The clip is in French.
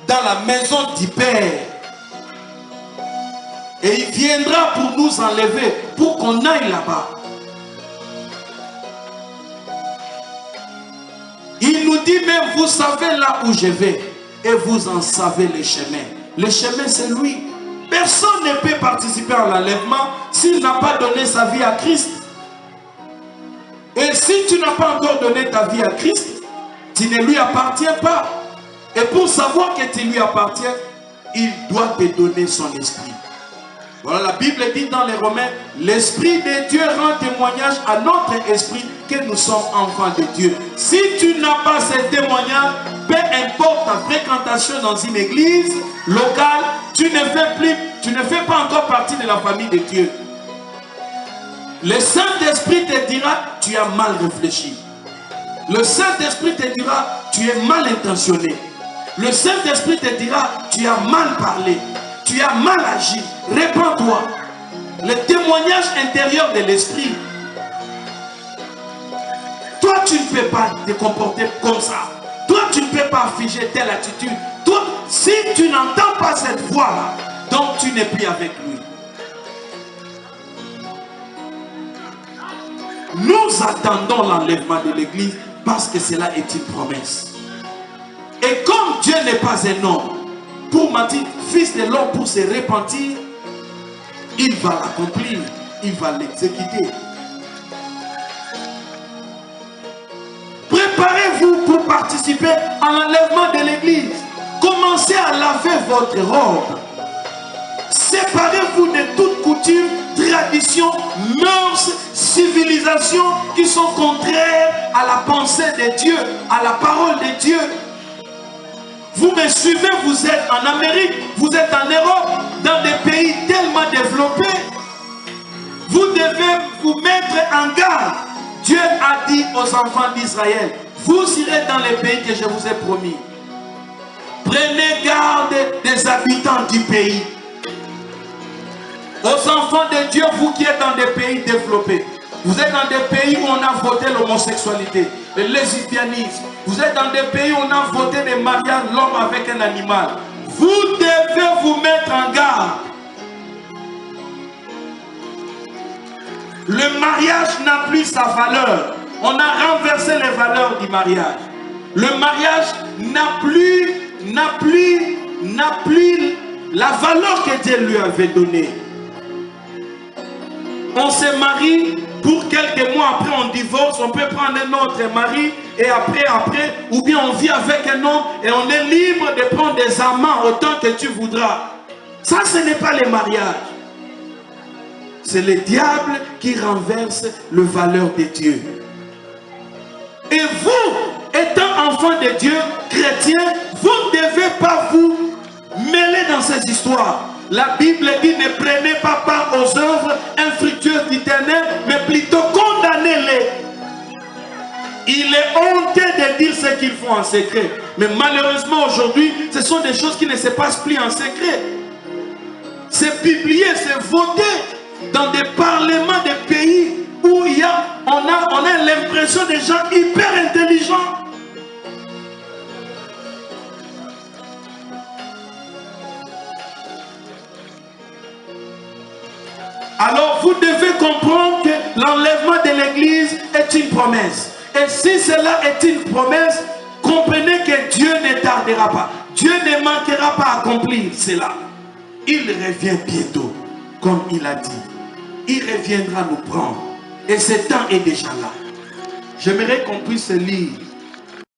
dans la maison du Père. Et il viendra pour nous enlever, pour qu'on aille là-bas. Il nous dit même, vous savez là où je vais, et vous en savez les chemins. Le chemin, c'est lui. Personne ne peut participer à l'enlèvement s'il n'a pas donné sa vie à Christ. Et si tu n'as pas encore donné ta vie à Christ, tu ne lui appartiens pas. Et pour savoir que tu lui appartiens, il doit te donner son esprit. Voilà, la Bible dit dans les Romains, l'Esprit de Dieu rend témoignage à notre esprit que nous sommes enfants de Dieu. Si tu n'as pas ce témoignage, peu importe ta fréquentation dans une église locale, tu ne fais pas encore partie de la famille de Dieu. Le Saint-Esprit te dira, tu as mal réfléchi. Le Saint-Esprit te dira, tu es mal intentionné. Le Saint-Esprit te dira, tu as mal parlé. Tu as mal agi. Répands-toi. Le témoignage intérieur de l'esprit. Toi, tu ne peux pas te comporter comme ça. Toi, tu ne peux pas afficher telle attitude. Toi, si tu n'entends pas cette voix-là, donc tu n'es plus avec lui. Nous attendons l'enlèvement de l'église parce que cela est une promesse. Et comme Dieu n'est pas un homme, pour mentir, fils de l'homme pour se repentir, il va l'accomplir, il va l'exécuter. Préparez-vous pour participer à l'enlèvement de l'église. Commencez à laver votre robe. Séparez-vous de toute coutume, tradition, mœurs, civilisation qui sont contraires à la pensée de Dieu, à la parole de Dieu. Vous me suivez, vous êtes en Amérique, vous êtes en Europe, dans des pays tellement développés. Vous devez vous mettre en garde. Dieu a dit aux enfants d'Israël, vous irez dans les pays que je vous ai promis. Prenez garde des habitants du pays. Aux enfants de Dieu, vous qui êtes dans des pays développés, vous êtes dans des pays où on a voté l'homosexualité, le lesbianisme. Vous êtes dans des pays où on a voté des mariages, l'homme avec un animal. Vous devez vous mettre en garde. Le mariage n'a plus sa valeur. On a renversé les valeurs du mariage. Le mariage n'a plus la valeur que Dieu lui avait donnée. On se marie, pour quelques mois après on divorce, on peut prendre un autre mari et après, ou bien on vit avec un homme et on est libre de prendre des amants autant que tu voudras. Ça, ce n'est pas le mariage. C'est le diable qui renverse la valeur de Dieu. Et vous, étant enfant de Dieu, chrétien, vous ne devez pas vous mêler dans ces histoires. La Bible dit, ne prenez pas part aux œuvres infructueuses d'Éternel, mais plutôt condamnez-les. Il est honteux de dire ce qu'ils font en secret. Mais malheureusement aujourd'hui, ce sont des choses qui ne se passent plus en secret. C'est publié, c'est voté dans des parlements des pays où on a l'impression des gens hyper intelligents. Alors vous devez comprendre que l'enlèvement de l'église est une promesse. Et si cela est une promesse, comprenez que Dieu ne tardera pas. Dieu ne manquera pas à accomplir cela. Il revient bientôt, comme il a dit. Il reviendra nous prendre. Et ce temps est déjà là. J'aimerais qu'on puisse lire